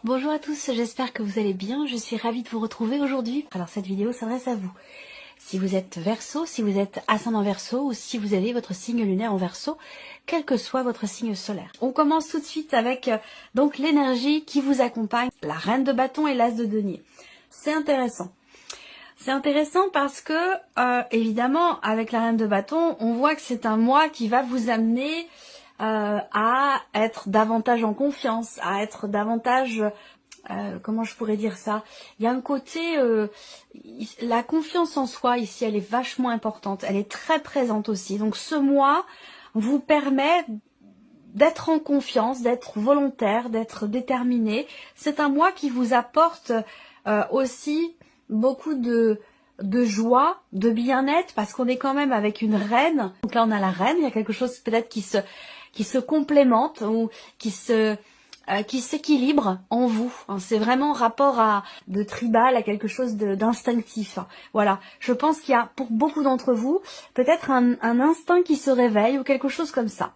Bonjour à tous, j'espère que vous allez bien, je suis ravie de vous retrouver aujourd'hui. Alors cette vidéo s'adresse à vous. Si vous êtes Verseau, si vous êtes ascendant Verseau ou si vous avez votre signe lunaire en Verseau, quel que soit votre signe solaire. On commence tout de suite avec donc l'énergie qui vous accompagne, la reine de bâton et l'as de denier. C'est intéressant. C'est intéressant parce que, évidemment, avec la reine de bâton, on voit que c'est un mois qui va vous amener à être davantage en confiance, à être davantage... comment je pourrais dire ça? Il y a un côté... la confiance en soi, ici, elle est vachement importante. Elle est très présente aussi. Donc ce mois vous permet d'être en confiance, d'être volontaire, d'être déterminé. C'est un mois qui vous apporte aussi beaucoup de joie, de bien-être, parce qu'on est quand même avec une reine. Donc là, on a la reine, il y a quelque chose peut-être qui se complémente ou qui s'équilibre en vous. C'est vraiment rapport à de tribal, à quelque chose d'instinctif. Voilà, je pense qu'il y a pour beaucoup d'entre vous peut-être un instinct qui se réveille ou quelque chose comme ça.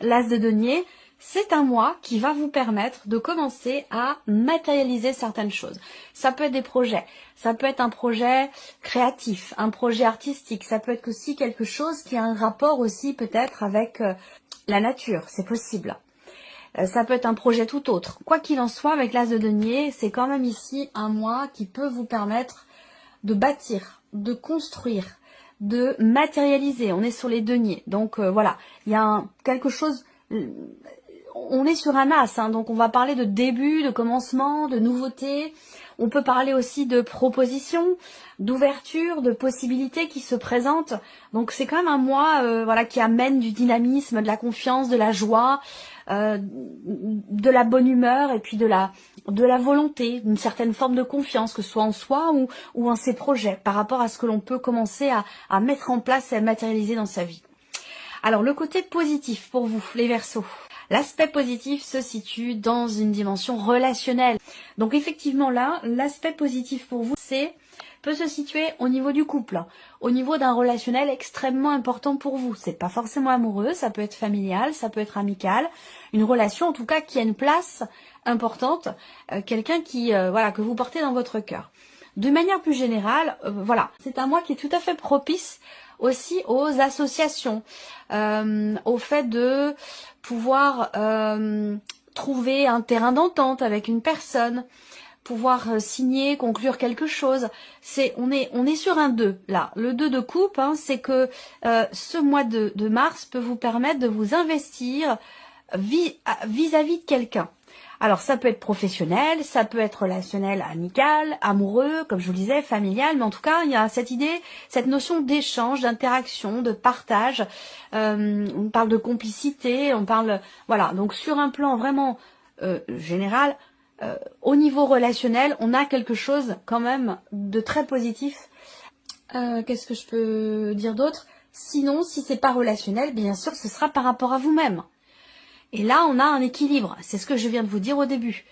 L'as de denier, c'est un mois qui va vous permettre de commencer à matérialiser certaines choses. Ça peut être des projets, ça peut être un projet créatif, un projet artistique, ça peut être aussi quelque chose qui a un rapport aussi peut-être avec la nature, c'est possible. Ça peut être un projet tout autre. Quoi qu'il en soit, avec l'as de denier, c'est quand même ici un mois qui peut vous permettre de bâtir, de construire, de matérialiser. On est sur les deniers. Donc voilà, il y a quelque chose... On est sur un as, donc on va parler de début, de commencement, de nouveauté. On peut parler aussi de propositions, d'ouverture, de possibilités qui se présentent. Donc c'est quand même un mois voilà, qui amène du dynamisme, de la confiance, de la joie, de la bonne humeur et puis de la volonté, d'une certaine forme de confiance, que ce soit en soi ou en ses projets, par rapport à ce que l'on peut commencer à mettre en place et à matérialiser dans sa vie. Alors le côté positif pour vous, les Verseaux. L'aspect positif se situe dans une dimension relationnelle. Donc effectivement là, l'aspect positif pour vous, peut se situer au niveau du couple, au niveau d'un relationnel extrêmement important pour vous. C'est pas forcément amoureux, ça peut être familial, ça peut être amical, une relation en tout cas qui a une place importante, quelqu'un qui voilà, que vous portez dans votre cœur. De manière plus générale, voilà, c'est un mois qui est tout à fait propice aussi aux associations, au fait de pouvoir trouver un terrain d'entente avec une personne, pouvoir signer, conclure quelque chose. On est sur un 2 là. Le 2 de coupe, c'est que ce mois de mars peut vous permettre de vous investir vis-à-vis de quelqu'un. Alors ça peut être professionnel, ça peut être relationnel, amical, amoureux, comme je vous le disais, familial, mais en tout cas il y a cette idée, cette notion d'échange, d'interaction, de partage. On parle de complicité, on parle, voilà, donc sur un plan vraiment général, au niveau relationnel, on a quelque chose quand même de très positif. Qu'est-ce que je peux dire d'autre? Sinon, si c'est pas relationnel, bien sûr, ce sera par rapport à vous-même. Et là, on a un équilibre. C'est ce que je viens de vous dire au début.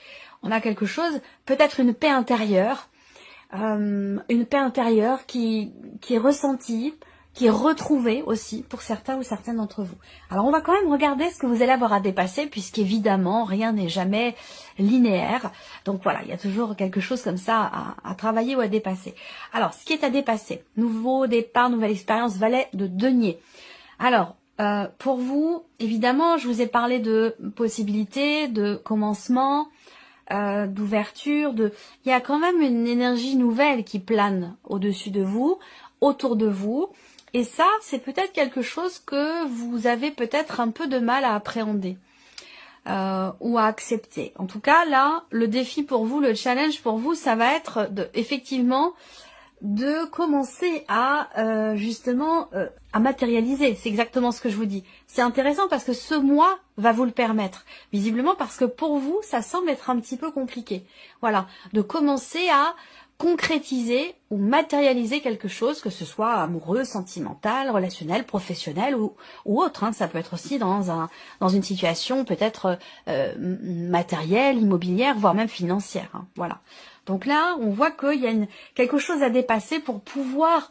On a quelque chose, peut-être une paix intérieure qui est ressentie, qui est retrouvée aussi pour certains ou certaines d'entre vous. Alors, on va quand même regarder ce que vous allez avoir à dépasser, puisqu'évidemment, rien n'est jamais linéaire. Donc voilà, il y a toujours quelque chose comme ça à travailler ou à dépasser. Alors, ce qui est à dépasser, nouveau départ, nouvelle expérience, valet de denier. Alors, pour vous, évidemment, je vous ai parlé de possibilités, de commencement, d'ouverture, il y a quand même une énergie nouvelle qui plane au-dessus de vous, autour de vous, et ça, c'est peut-être quelque chose que vous avez peut-être un peu de mal à appréhender ou à accepter. En tout cas, là, le défi pour vous, le challenge pour vous, ça va être effectivement de commencer à justement à matérialiser. C'est exactement ce que je vous dis. C'est intéressant parce que ce mois va vous le permettre. Visiblement parce que pour vous, ça semble être un petit peu compliqué. Voilà, de commencer à concrétiser ou matérialiser quelque chose, que ce soit amoureux, sentimental, relationnel, professionnel ou autre. Ça peut être aussi dans une situation peut-être matérielle, immobilière, voire même financière. Voilà. Donc là, on voit qu'il y a quelque chose à dépasser pour pouvoir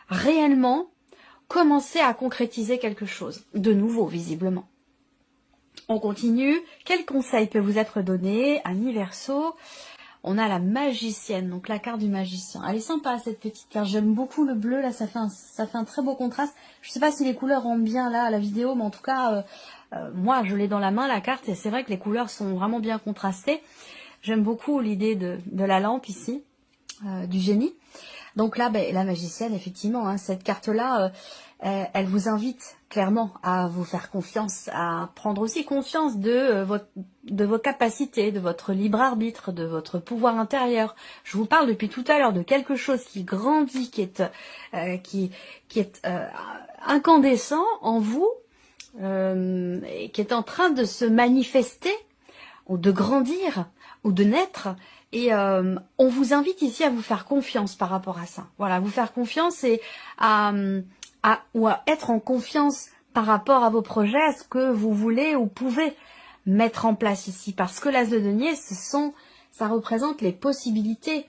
réellement commencer à concrétiser quelque chose de nouveau, visiblement. On continue. Quel conseil peut vous être donné, ami Verseau? On a la magicienne, donc la carte du magicien. Elle est sympa cette petite carte, j'aime beaucoup le bleu, là ça fait un très beau contraste. Je sais pas si les couleurs rendent bien là à la vidéo, mais en tout cas, moi je l'ai dans la main la carte, et c'est vrai que les couleurs sont vraiment bien contrastées. J'aime beaucoup l'idée de la lampe ici, du génie. Donc là, la magicienne, effectivement, hein, cette carte-là, elle vous invite clairement à vous faire confiance, à prendre aussi conscience de vos capacités, de votre libre arbitre, de votre pouvoir intérieur. Je vous parle depuis tout à l'heure de quelque chose qui grandit, qui est incandescent en vous, et qui est en train de se manifester, ou de grandir, ou de naître. Et on vous invite ici à vous faire confiance par rapport à ça. Voilà, vous faire confiance et à être en confiance par rapport à vos projets, à ce que vous voulez ou pouvez mettre en place ici. Parce que l'as de denier, ça représente les possibilités,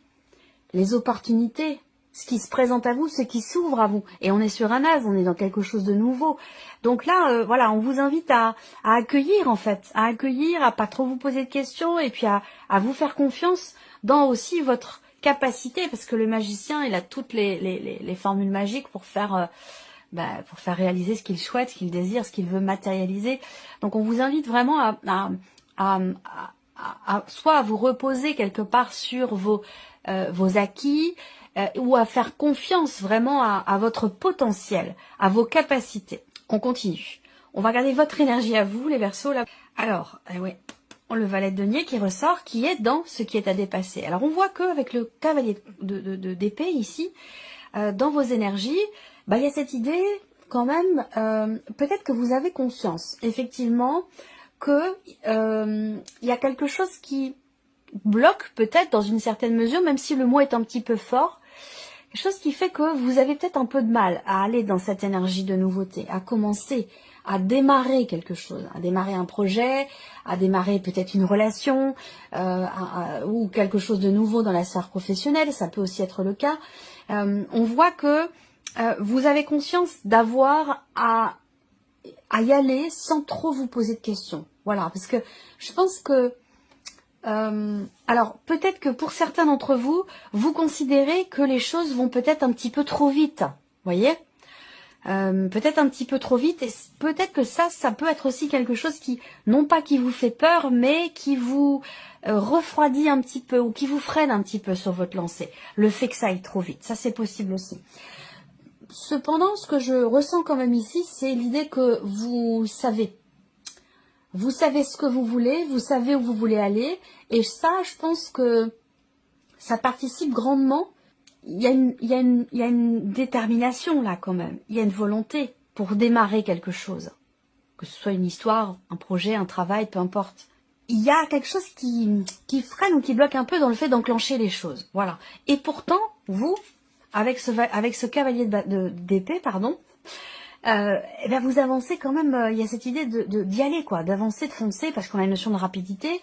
les opportunités, ce qui se présente à vous, ce qui s'ouvre à vous. Et on est sur un as, on est dans quelque chose de nouveau. Donc là, voilà, on vous invite à accueillir en fait, à accueillir, à pas trop vous poser de questions et puis à vous faire confiance dans aussi votre capacité, parce que le magicien, il a toutes les formules magiques pour faire réaliser ce qu'il souhaite, ce qu'il désire, ce qu'il veut matérialiser. Donc on vous invite vraiment soit à vous reposer quelque part sur vos acquis, ou à faire confiance vraiment à votre potentiel, à vos capacités. On continue. On va regarder votre énergie à vous, les Verseaux. Là. Alors, ouais, le valet de denier qui ressort, qui est dans ce qui est à dépasser. Alors, on voit qu'avec le cavalier d'épée ici, dans vos énergies, il y a cette idée quand même, peut-être que vous avez conscience, effectivement, que il y a quelque chose qui bloque peut-être dans une certaine mesure, même si le mot est un petit peu fort, quelque chose qui fait que vous avez peut-être un peu de mal à aller dans cette énergie de nouveauté, à commencer, à démarrer quelque chose, à démarrer un projet, à démarrer peut-être une relation, ou quelque chose de nouveau dans la sphère professionnelle, ça peut aussi être le cas. On voit que vous avez conscience d'avoir à y aller sans trop vous poser de questions. Voilà, parce que je pense que alors peut-être que pour certains d'entre vous, vous considérez que les choses vont peut-être un petit peu trop vite, voyez, peut-être un petit peu trop vite, et peut-être que ça peut être aussi quelque chose qui, non pas qui vous fait peur, mais qui vous refroidit un petit peu, ou qui vous freine un petit peu sur votre lancée, le fait que ça aille trop vite, ça c'est possible aussi. Cependant, ce que je ressens quand même ici, c'est l'idée que vous savez ce que vous voulez, vous savez où vous voulez aller, et ça, je pense que ça participe grandement. Il y a une détermination là quand même, il y a une volonté pour démarrer quelque chose, que ce soit une histoire, un projet, un travail, peu importe. Il y a quelque chose qui freine ou qui bloque un peu dans le fait d'enclencher les choses, voilà. Et pourtant, vous, avec ce cavalier d'épée, pardon, vous avancez quand même, il y a cette idée d'y aller, quoi, d'avancer, de foncer, parce qu'on a une notion de rapidité.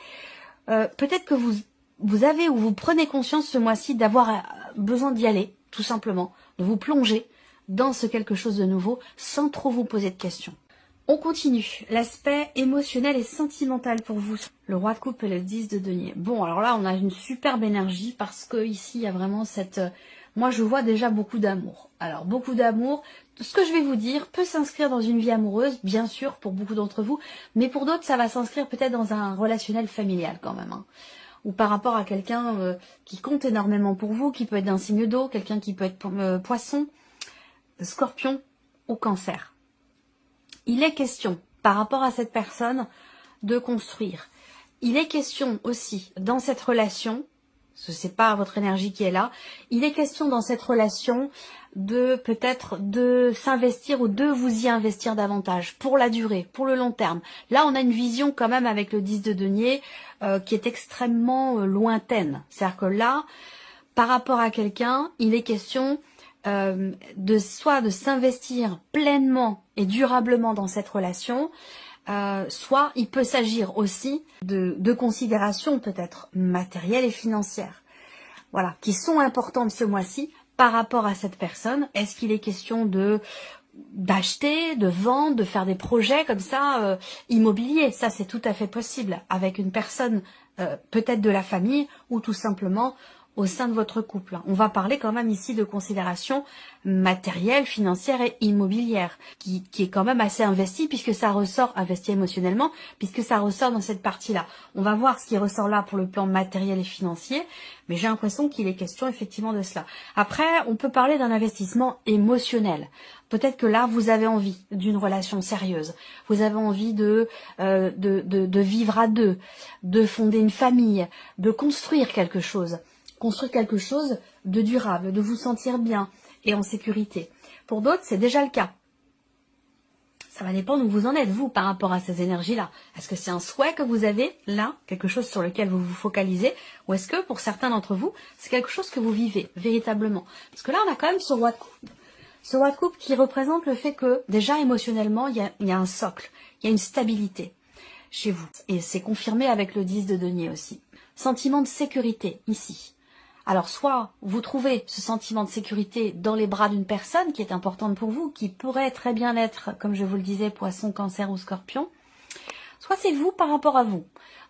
Peut-être que vous avez ou vous prenez conscience ce mois-ci d'avoir besoin d'y aller, tout simplement, de vous plonger dans ce quelque chose de nouveau, sans trop vous poser de questions. On continue. L'aspect émotionnel et sentimental pour vous. Le roi de coupe et le 10 de denier. Bon, alors là, on a une superbe énergie, parce que ici, il y a vraiment cette... Moi, je vois déjà beaucoup d'amour. Alors, beaucoup d'amour. Ce que je vais vous dire peut s'inscrire dans une vie amoureuse, bien sûr, pour beaucoup d'entre vous. Mais pour d'autres, ça va s'inscrire peut-être dans un relationnel familial quand même. Hein. Ou par rapport à quelqu'un qui compte énormément pour vous, qui peut être d'un signe d'eau, quelqu'un qui peut être poisson, scorpion ou cancer. Il est question, par rapport à cette personne, de construire. Il est question aussi, dans cette relation... c'est pas votre énergie qui est là, il est question dans cette relation de peut-être de s'investir ou de vous y investir davantage pour la durée, pour le long terme. Là, on a une vision quand même avec le 10 de denier qui est extrêmement lointaine. C'est-à-dire que là, par rapport à quelqu'un, il est question soit de s'investir pleinement et durablement dans cette relation, soit il peut s'agir aussi de considérations peut-être matérielles et financières, voilà, qui sont importantes ce mois-ci par rapport à cette personne. Est-ce qu'il est question de d'acheter, de vendre, de faire des projets comme ça, immobiliers. Ça, c'est tout à fait possible avec une personne, peut-être de la famille ou tout simplement au sein de votre couple. On va parler quand même ici de considérations matérielles, financières et immobilières, qui est quand même assez investi puisque ça ressort, investi émotionnellement, puisque ça ressort dans cette partie-là. On va voir ce qui ressort là pour le plan matériel et financier, mais j'ai l'impression qu'il est question effectivement de cela. Après, on peut parler d'un investissement émotionnel. Peut-être que là, vous avez envie d'une relation sérieuse. Vous avez envie de vivre à deux, de fonder une famille, de construire quelque chose. Construire quelque chose de durable, de vous sentir bien et en sécurité. Pour d'autres, c'est déjà le cas. Ça va dépendre où vous en êtes, vous, par rapport à ces énergies-là. Est-ce que c'est un souhait que vous avez, là, quelque chose sur lequel vous vous focalisez, ou est-ce que, pour certains d'entre vous, c'est quelque chose que vous vivez, véritablement? Parce que là, on a quand même ce roi de coupe. Ce roi de coupe qui représente le fait que, déjà, émotionnellement, il y a un socle, il y a une stabilité chez vous. Et c'est confirmé avec le 10 de denier aussi. Sentiment de sécurité, ici. Alors, soit vous trouvez ce sentiment de sécurité dans les bras d'une personne qui est importante pour vous, qui pourrait très bien être, comme je vous le disais, poisson, cancer ou scorpion, soit c'est vous par rapport à vous.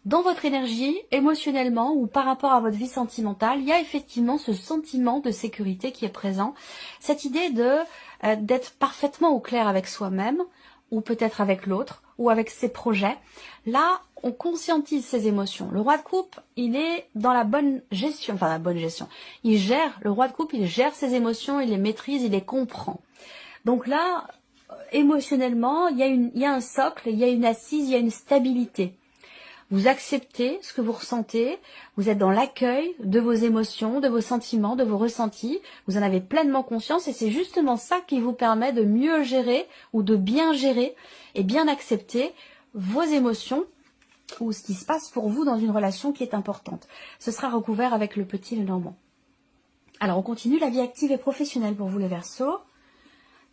Dans votre énergie, émotionnellement ou par rapport à votre vie sentimentale, il y a effectivement ce sentiment de sécurité qui est présent, cette idée d'être parfaitement au clair avec soi-même, ou peut-être avec l'autre, ou avec ses projets. Là, on conscientise ses émotions. Le roi de coupe, il est dans la bonne gestion, enfin la bonne gestion. Le roi de coupe, il gère ses émotions, il les maîtrise, il les comprend. Donc là, émotionnellement, il y a un socle, il y a une assise, il y a une stabilité. Vous acceptez ce que vous ressentez, vous êtes dans l'accueil de vos émotions, de vos sentiments, de vos ressentis, vous en avez pleinement conscience et c'est justement ça qui vous permet de mieux gérer ou de bien gérer et bien accepter vos émotions ou ce qui se passe pour vous dans une relation qui est importante. Ce sera recouvert avec le petit Lenormand. Alors on continue, la vie active et professionnelle pour vous les Verseaux.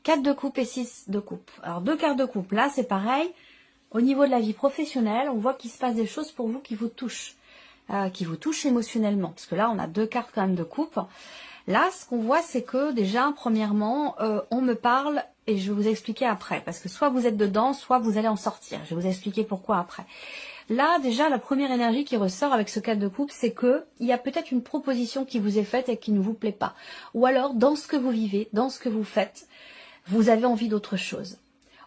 4 de coupe et 6 de coupe. Alors 2 cartes de coupe, là c'est pareil. Au niveau de la vie professionnelle, on voit qu'il se passe des choses pour vous qui vous touchent émotionnellement. Parce que là, on a 2 cartes quand même de coupe. Là, ce qu'on voit, c'est que déjà, premièrement, on me parle, et je vais vous expliquer après. Parce que soit vous êtes dedans, soit vous allez en sortir. Je vais vous expliquer pourquoi après. Là, déjà, la première énergie qui ressort avec ce 4 de coupe, c'est que il y a peut-être une proposition qui vous est faite et qui ne vous plaît pas. Ou alors, dans ce que vous vivez, dans ce que vous faites, vous avez envie d'autre chose.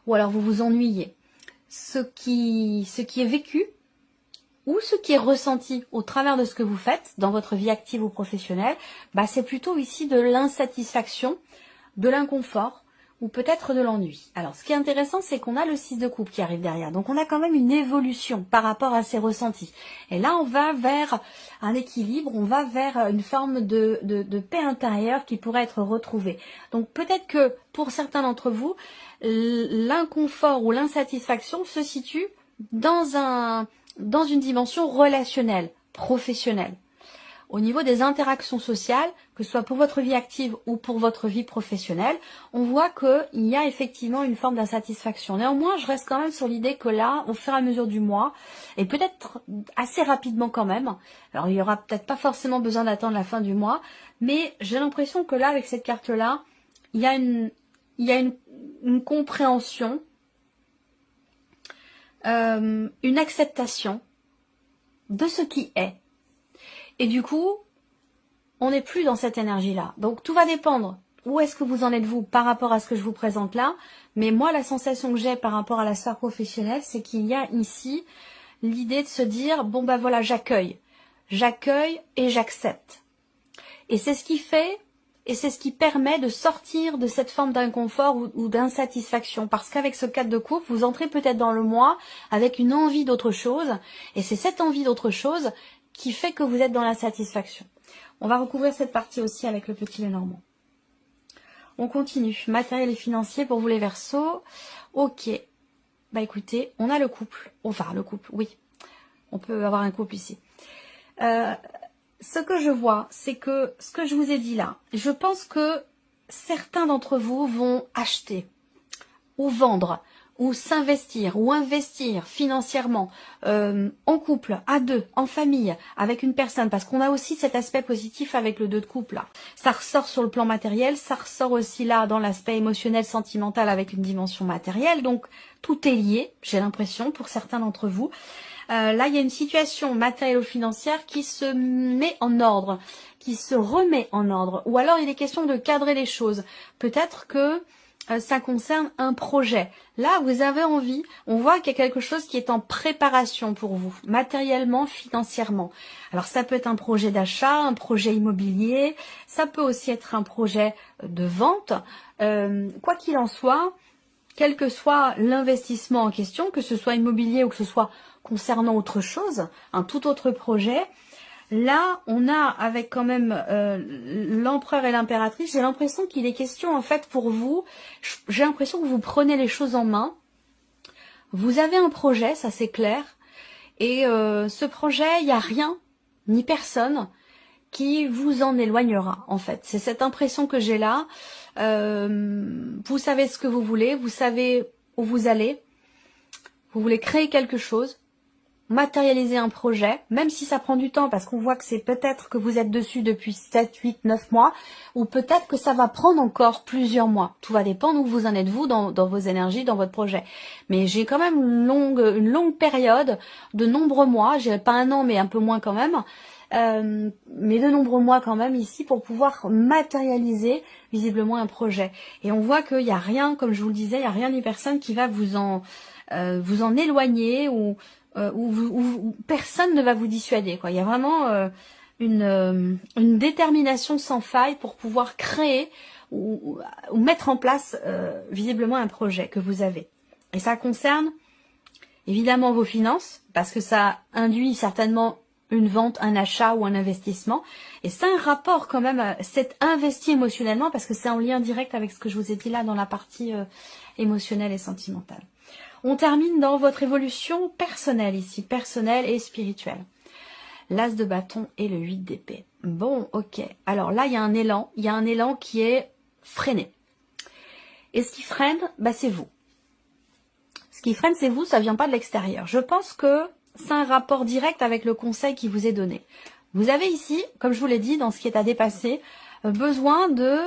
Ou alors, vous vous ennuyez. Ce qui est vécu ou ce qui est ressenti au travers de ce que vous faites dans votre vie active ou professionnelle, c'est plutôt ici de l'insatisfaction, de l'inconfort ou peut-être de l'ennui. Alors ce qui est intéressant, c'est qu'on a le 6 de coupe qui arrive derrière. Donc on a quand même une évolution par rapport à ces ressentis. Et là on va vers un équilibre, on va vers une forme de paix intérieure qui pourrait être retrouvée. Donc peut-être que pour certains d'entre vous, l'inconfort ou l'insatisfaction se situe dans une dimension relationnelle, professionnelle. Au niveau des interactions sociales, que ce soit pour votre vie active ou pour votre vie professionnelle, on voit qu'il y a effectivement une forme d'insatisfaction. Néanmoins, je reste quand même sur l'idée que là, au fur et à mesure du mois, et peut-être assez rapidement quand même, alors il y aura peut-être pas forcément besoin d'attendre la fin du mois, mais j'ai l'impression que là, avec cette carte-là, il y a une compréhension, une acceptation de ce qui est. Et du coup, on n'est plus dans cette énergie-là. Donc tout va dépendre. Où est-ce que vous en êtes vous par rapport à ce que je vous présente là? Mais moi, la sensation que j'ai par rapport à la sphère professionnelle, c'est qu'il y a ici l'idée de se dire, bon ben voilà, j'accueille. J'accueille et j'accepte. Et c'est ce qui fait... Et c'est ce qui permet de sortir de cette forme d'inconfort ou d'insatisfaction. Parce qu'avec ce 4 de coupe, vous entrez peut-être dans le mois avec une envie d'autre chose. Et c'est cette envie d'autre chose qui fait que vous êtes dans l'insatisfaction. On va recouvrir cette partie aussi avec le petit Lenormand. On continue. Matériel et financier pour vous les Verseaux. Ok. Écoutez, on a le couple. Enfin, le couple, oui. On peut avoir un couple ici. Ce que je vois, c'est que ce que je vous ai dit là, je pense que certains d'entre vous vont acheter ou vendre ou s'investir, ou investir financièrement, en couple, à deux, en famille, avec une personne, parce qu'on a aussi cet aspect positif avec le 2 de couple là. Ça ressort sur le plan matériel, ça ressort aussi là dans l'aspect émotionnel, sentimental avec une dimension matérielle, donc tout est lié, j'ai l'impression, pour certains d'entre vous. Là, il y a une situation matérielle-financière qui se met en ordre, qui se remet en ordre, ou alors il est question de cadrer les choses. Peut-être que ça concerne un projet. Là, vous avez envie, on voit qu'il y a quelque chose qui est en préparation pour vous, matériellement, financièrement. Alors ça peut être un projet d'achat, un projet immobilier, ça peut aussi être un projet de vente. Quoi qu'il en soit, quel que soit l'investissement en question, que ce soit immobilier ou que ce soit concernant autre chose, un tout autre projet, là, on a avec quand même l'empereur et l'impératrice, j'ai l'impression qu'il est question en fait pour vous, j'ai l'impression que vous prenez les choses en main, vous avez un projet, ça c'est clair, et ce projet, il n'y a rien, ni personne, qui vous en éloignera en fait. C'est cette impression que j'ai là, vous savez ce que vous voulez, vous savez où vous allez, vous voulez créer quelque chose, matérialiser un projet, même si ça prend du temps, parce qu'on voit que c'est peut-être que vous êtes dessus depuis 7, 8, 9 mois, ou peut-être que ça va prendre encore plusieurs mois. Tout va dépendre où vous en êtes, vous, dans vos énergies, dans votre projet. Mais j'ai quand même une longue période, de nombreux mois, j'ai pas un an, mais un peu moins quand même, mais de nombreux mois quand même ici, pour pouvoir matérialiser visiblement un projet. Et on voit qu'il n'y a rien, comme je vous le disais, il n'y a rien ni personne qui va vous en éloigner, ou où personne ne va vous dissuader, quoi. Il y a vraiment une détermination sans faille pour pouvoir créer ou mettre en place visiblement un projet que vous avez. Et ça concerne évidemment vos finances, parce que ça induit certainement une vente, un achat ou un investissement. Et c'est un rapport quand même, c'est investi émotionnellement, parce que c'est en lien direct avec ce que je vous ai dit là dans la partie émotionnelle et sentimentale. On termine dans votre évolution personnelle ici, personnelle et spirituelle. L'As de bâton et le 8 d'épée. Bon, ok. Alors là, il y a un élan qui est freiné. Et ce qui freine, bah, c'est vous. Ce qui freine, c'est vous, ça vient pas de l'extérieur. Je pense que c'est un rapport direct avec le conseil qui vous est donné. Vous avez ici, comme je vous l'ai dit, dans ce qui est à dépasser, besoin de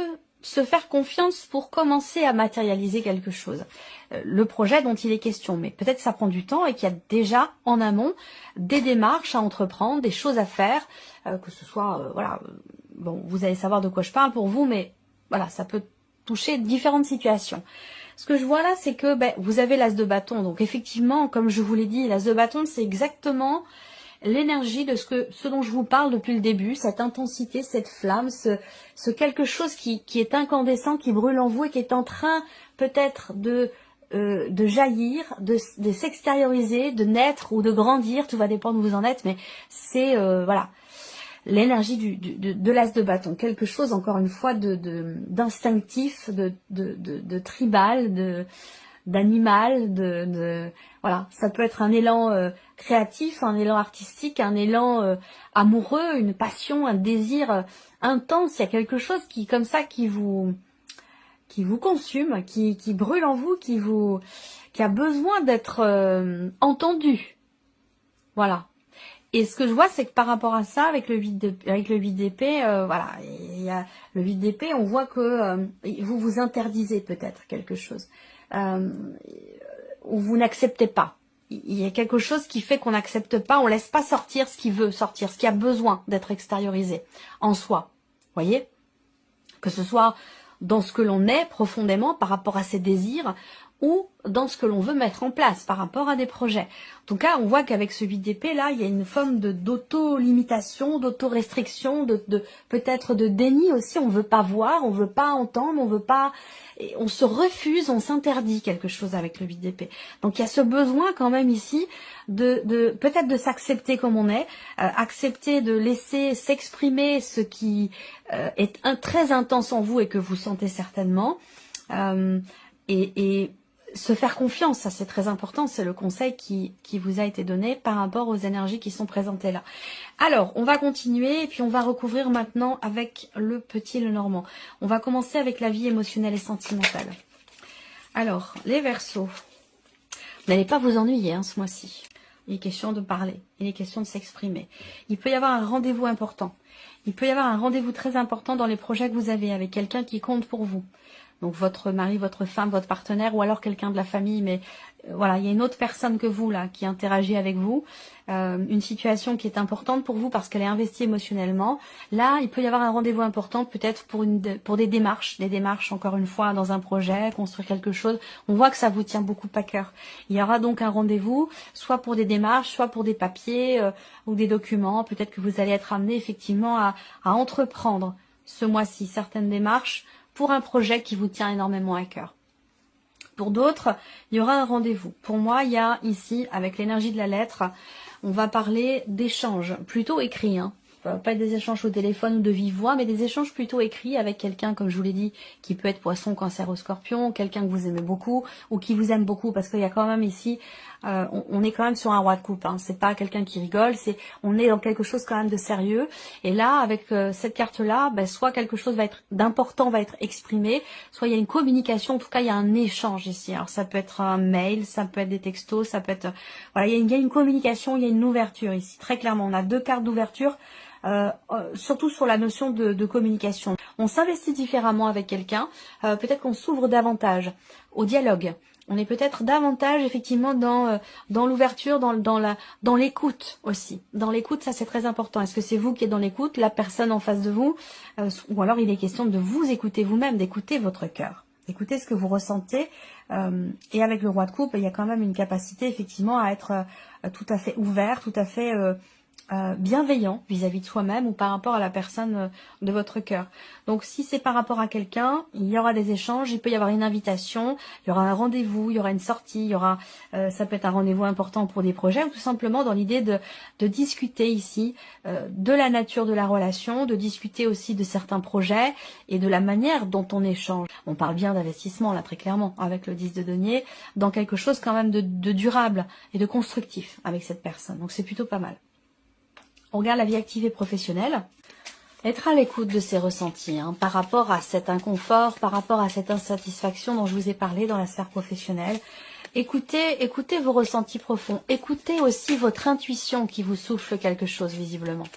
se faire confiance pour commencer à matérialiser quelque chose. Le projet dont il est question, mais peut-être ça prend du temps et qu'il y a déjà en amont des démarches à entreprendre, des choses à faire, que ce soit, voilà, bon, vous allez savoir de quoi je parle pour vous, mais voilà, ça peut toucher différentes situations. Ce que je vois là, c'est que vous avez l'As de bâton, donc effectivement, comme je vous l'ai dit, l'As de bâton, c'est exactement l'énergie de ce dont je vous parle depuis le début, cette intensité, cette flamme, ce quelque chose qui est incandescent, qui brûle en vous et qui est en train peut-être de jaillir, de s'extérioriser, de naître ou de grandir, tout va dépendre où vous en êtes, mais c'est voilà, l'énergie de l'As de bâton, quelque chose encore une fois d'instinctif, de tribal, d'animal, voilà, ça peut être un élan créatif, un élan artistique, un élan amoureux, une passion, un désir intense. Il y a quelque chose qui, comme ça, qui vous consume, qui brûle en vous, qui a besoin d'être entendu. Voilà. Et ce que je vois, c'est que par rapport à ça, avec le 8 d'épée, voilà, il y a le 8 d'épée, on voit que vous vous interdisez peut-être quelque chose. Où vous n'acceptez pas. Il y a quelque chose qui fait qu'on n'accepte pas, on laisse pas sortir ce qui veut sortir, ce qui a besoin d'être extériorisé en soi. Voyez? Que ce soit dans ce que l'on est profondément par rapport à ses désirs, ou dans ce que l'on veut mettre en place par rapport à des projets. En tout cas, on voit qu'avec ce 8 d'épée, là, il y a une forme d'auto-limitation, d'auto-restriction, peut-être de déni aussi. On veut pas voir, on veut pas entendre, on veut pas... On se refuse, on s'interdit quelque chose avec le 8 d'épée. Donc il y a ce besoin quand même ici peut-être de s'accepter comme on est, accepter de laisser s'exprimer ce qui est très intense en vous et que vous sentez certainement, et se faire confiance, ça c'est très important, c'est le conseil qui vous a été donné par rapport aux énergies qui sont présentées là. Alors, on va continuer et puis on va recouvrir maintenant avec le petit Lenormand. On va commencer avec la vie émotionnelle et sentimentale. Alors, les Verseaux. Vous n'allez pas vous ennuyer hein, ce mois-ci. Il est question de parler, il est question de s'exprimer. Il peut y avoir un rendez-vous important. Il peut y avoir un rendez-vous très important dans les projets que vous avez avec quelqu'un qui compte pour vous. Donc votre mari, votre femme, votre partenaire ou alors quelqu'un de la famille. Mais voilà, il y a une autre personne que vous là qui interagit avec vous. Une situation qui est importante pour vous parce qu'elle est investie émotionnellement. Là, il peut y avoir un rendez-vous important peut-être pour des démarches encore une fois dans un projet, construire quelque chose. On voit que ça vous tient beaucoup à cœur. Il y aura donc un rendez-vous, soit pour des démarches, soit pour des papiers ou des documents. Peut-être que vous allez être amené effectivement à entreprendre ce mois-ci certaines démarches pour un projet qui vous tient énormément à cœur. Pour d'autres, il y aura un rendez-vous. Pour moi, il y a ici, avec l'énergie de la lettre, on va parler d'échanges, plutôt écrits, hein. Pas des échanges au téléphone ou de vive voix, mais des échanges plutôt écrits avec quelqu'un, comme je vous l'ai dit, qui peut être poisson, cancer ou scorpion, quelqu'un que vous aimez beaucoup ou qui vous aime beaucoup, parce qu'il y a quand même ici, on est quand même sur un roi de coupe, hein. C'est pas quelqu'un qui rigole, on est dans quelque chose quand même de sérieux. Et là, avec cette carte-là, soit quelque chose d'important va être exprimé, soit il y a une communication, en tout cas il y a un échange ici. Alors ça peut être un mail, ça peut être des textos, ça peut être, voilà, il y a une communication, il y a une ouverture ici. Très clairement, on a deux cartes d'ouverture. Surtout sur la notion de communication. On s'investit différemment avec quelqu'un, peut-être qu'on s'ouvre davantage au dialogue. On est peut-être davantage effectivement dans l'ouverture, dans l'écoute aussi. Dans l'écoute, ça c'est très important. Est-ce que c'est vous qui êtes dans l'écoute, la personne en face de vous, ou alors il est question de vous écouter vous-même, d'écouter votre cœur, d'écouter ce que vous ressentez. Et avec le roi de coupe, il y a quand même une capacité effectivement à être tout à fait ouvert, tout à fait bienveillant vis-à-vis de soi-même ou par rapport à la personne de votre cœur. Donc si c'est par rapport à quelqu'un, il y aura des échanges, il peut y avoir une invitation, il y aura un rendez-vous, il y aura une sortie, il y aura, ça peut être un rendez-vous important pour des projets ou tout simplement dans l'idée de discuter ici de la nature de la relation, de discuter aussi de certains projets et de la manière dont on échange. On parle bien d'investissement là très clairement avec le 10 de denier, dans quelque chose quand même de durable et de constructif avec cette personne. Donc c'est plutôt pas mal. On regarde la vie active et professionnelle. Être à l'écoute de ses ressentis hein, par rapport à cet inconfort, par rapport à cette insatisfaction dont je vous ai parlé dans la sphère professionnelle. Écoutez vos ressentis profonds. Écoutez aussi votre intuition qui vous souffle quelque chose visiblement.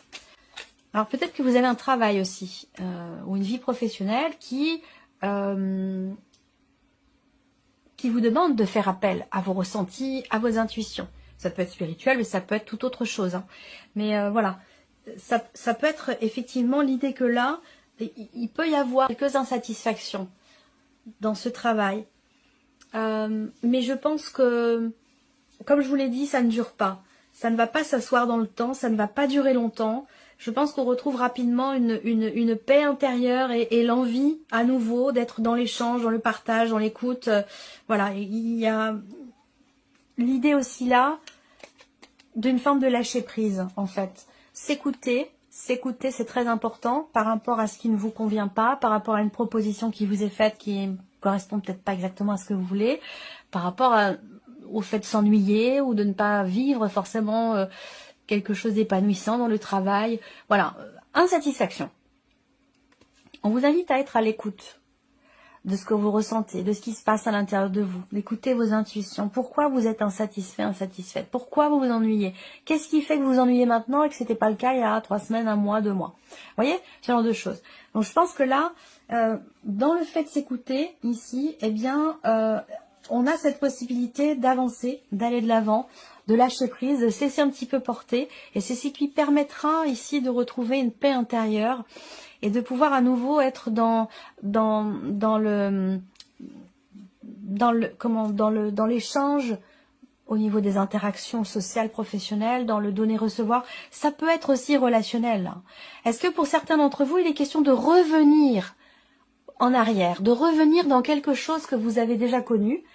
Alors peut-être que vous avez un travail aussi ou une vie professionnelle qui vous demande de faire appel à vos ressentis, à vos intuitions. Ça peut être spirituel, mais ça peut être tout autre chose. Hein. Mais voilà, ça peut être effectivement l'idée que là, il peut y avoir quelques insatisfactions dans ce travail. Mais je pense que, comme je vous l'ai dit, ça ne dure pas. Ça ne va pas s'asseoir dans le temps, ça ne va pas durer longtemps. Je pense qu'on retrouve rapidement une paix intérieure et l'envie à nouveau d'être dans l'échange, dans le partage, dans l'écoute. Voilà, il y a l'idée aussi là d'une forme de lâcher prise en fait. S'écouter, c'est très important par rapport à ce qui ne vous convient pas, par rapport à une proposition qui vous est faite qui ne correspond peut-être pas exactement à ce que vous voulez, par rapport au fait de s'ennuyer ou de ne pas vivre forcément quelque chose d'épanouissant dans le travail. Voilà, insatisfaction. On vous invite à être à l'écoute de ce que vous ressentez, de ce qui se passe à l'intérieur de vous, d'écouter vos intuitions. Pourquoi vous êtes insatisfait, insatisfaite? Pourquoi vous vous ennuyez? Qu'est-ce qui fait que vous vous ennuyez maintenant et que c'était pas le cas il y a 3 semaines, 1 mois, 2 mois? Vous voyez, ce genre de choses. Donc je pense que là, dans le fait de s'écouter ici, eh bien, on a cette possibilité d'avancer, d'aller de l'avant, de lâcher prise, de se laisser un petit peu porter. Et c'est ce qui permettra ici de retrouver une paix intérieure et de pouvoir à nouveau être dans l'échange au niveau des interactions sociales, professionnelles, dans le donner-recevoir. Ça peut être aussi relationnel. Est-ce que pour certains d'entre vous, il est question de revenir en arrière, de revenir dans quelque chose que vous avez déjà connu,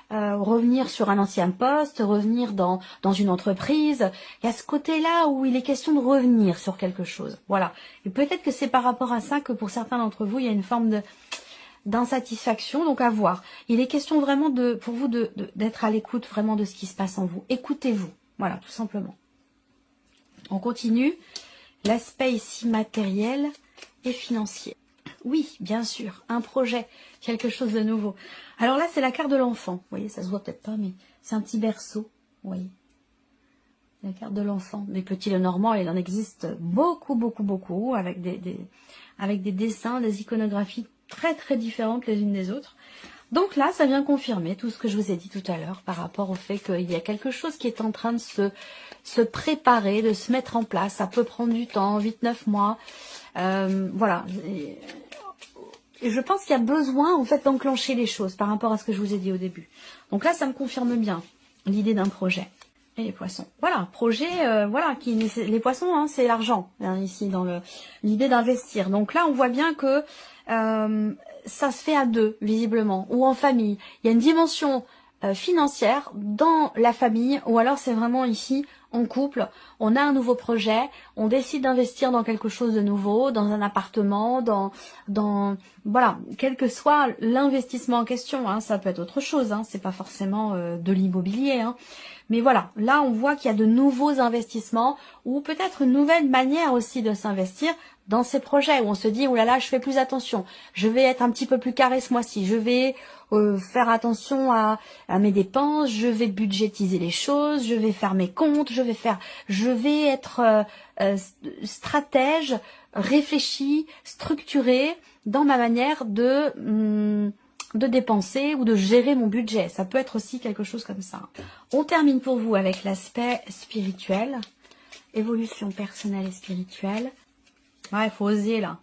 revenir sur un ancien poste, revenir dans une entreprise. Il y a ce côté-là où il est question de revenir sur quelque chose. Voilà. Et peut-être que c'est par rapport à ça que pour certains d'entre vous, il y a une forme d'insatisfaction. Donc à voir. Il est question vraiment pour vous d'être à l'écoute vraiment de ce qui se passe en vous. Écoutez-vous. Voilà, tout simplement. On continue. L'aspect ici matériel et financier. Oui, bien sûr, un projet, quelque chose de nouveau. Alors là, c'est la carte de l'enfant. Vous voyez, ça se voit peut-être pas, mais C'est un petit berceau, oui. La carte de l'enfant. Des petits Lenormand, il en existe beaucoup, beaucoup, beaucoup, avec des dessins, des iconographies très, très différentes les unes des autres. Donc là, ça vient confirmer tout ce que je vous ai dit tout à l'heure par rapport au fait qu'il y a quelque chose qui est en train de se préparer, de se mettre en place. Ça peut prendre du temps, 8-9 mois. Voilà. Et je pense qu'il y a besoin, en fait, d'enclencher les choses par rapport à ce que je vous ai dit au début. Donc là, ça me confirme bien l'idée d'un projet. Et les poissons. Voilà, projet, voilà, les poissons, hein, c'est l'argent, hein, ici, dans l'idée d'investir. Donc là, on voit bien que ça se fait à deux, visiblement, ou en famille. Il y a une dimension financière dans la famille, ou alors c'est vraiment ici, en couple, on a un nouveau projet, on décide d'investir dans quelque chose de nouveau, dans un appartement, voilà, quel que soit l'investissement en question, hein, ça peut être autre chose, hein, c'est pas forcément de l'immobilier, hein. Mais voilà, là on voit qu'il y a de nouveaux investissements ou peut-être une nouvelle manière aussi de s'investir dans ces projets où on se dit, oh là là, je fais plus attention, je vais être un petit peu plus carré ce mois-ci, je vais faire attention à mes dépenses, je vais budgétiser les choses, je vais faire mes comptes, je vais être stratège, réfléchi, structuré dans ma manière de dépenser ou de gérer mon budget. Ça peut être aussi quelque chose comme ça. On termine pour vous avec l'aspect spirituel, évolution personnelle et spirituelle. Ouais, il faut oser là.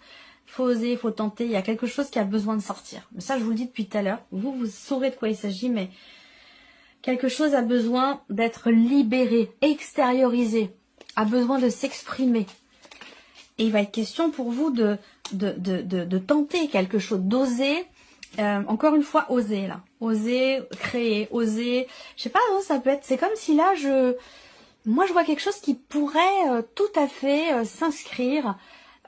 Il faut oser, il faut tenter. Il y a quelque chose qui a besoin de sortir. Mais ça, je vous le dis depuis tout à l'heure. Vous saurez de quoi il s'agit, mais quelque chose a besoin d'être libéré, extériorisé, a besoin de s'exprimer. Et il va être question pour vous de tenter quelque chose, d'oser. Encore une fois, oser là. Oser créer, oser. Je sais pas, hein, ça peut être. C'est comme si là, moi, je vois quelque chose qui pourrait tout à fait s'inscrire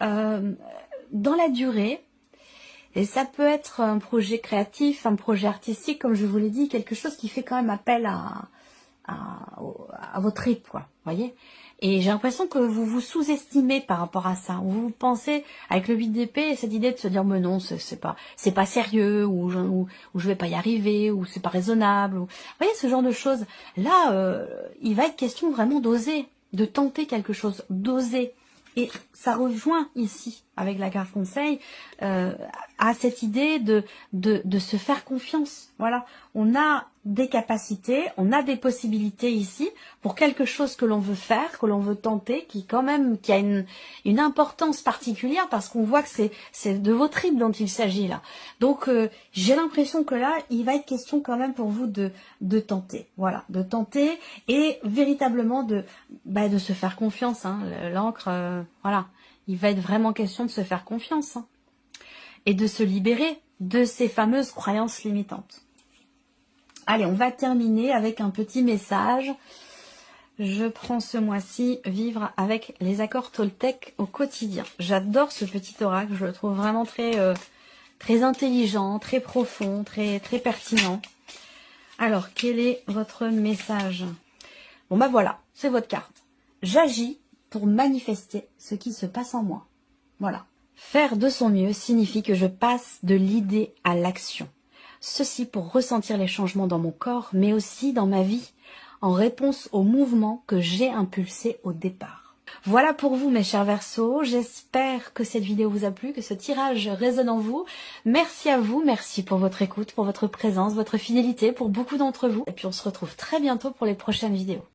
dans la durée. Et ça peut être un projet créatif, un projet artistique, comme je vous l'ai dit, quelque chose qui fait quand même appel à votre tripes, quoi. Voyez. Et j'ai l'impression que vous vous sous-estimez par rapport à ça. Vous pensez, avec le 8 d'épée, cette idée de se dire, mais non, c'est pas sérieux, ou je vais pas y arriver, ou c'est pas raisonnable. Vous voyez, ce genre de choses. Là, il va être question vraiment d'oser, de tenter quelque chose, d'oser. Et ça rejoint ici, avec la carte conseil, à cette idée de se faire confiance. Voilà, on a des capacités, on a des possibilités ici pour quelque chose que l'on veut faire, que l'on veut tenter, qui a une importance particulière parce qu'on voit que c'est de vos tripes dont il s'agit là. Donc j'ai l'impression que là, il va être question quand même pour vous de tenter. Voilà, de tenter et véritablement de se faire confiance. Hein. L'encre, voilà, il va être vraiment question de se faire confiance. Hein. Et de se libérer de ces fameuses croyances limitantes. Allez, on va terminer avec un petit message. Je prends ce mois-ci vivre avec les accords Toltec au quotidien. J'adore ce petit oracle, je le trouve vraiment très intelligent, très profond, très pertinent. Alors, quel est votre message? Bon bah voilà, c'est votre carte. J'agis pour manifester ce qui se passe en moi. Voilà. Faire de son mieux signifie que je passe de l'idée à l'action. Ceci pour ressentir les changements dans mon corps, mais aussi dans ma vie, en réponse aux mouvements que j'ai impulsés au départ. Voilà pour vous mes chers Verseaux, j'espère que cette vidéo vous a plu, que ce tirage résonne en vous. Merci à vous, merci pour votre écoute, pour votre présence, votre fidélité, pour beaucoup d'entre vous. Et puis on se retrouve très bientôt pour les prochaines vidéos.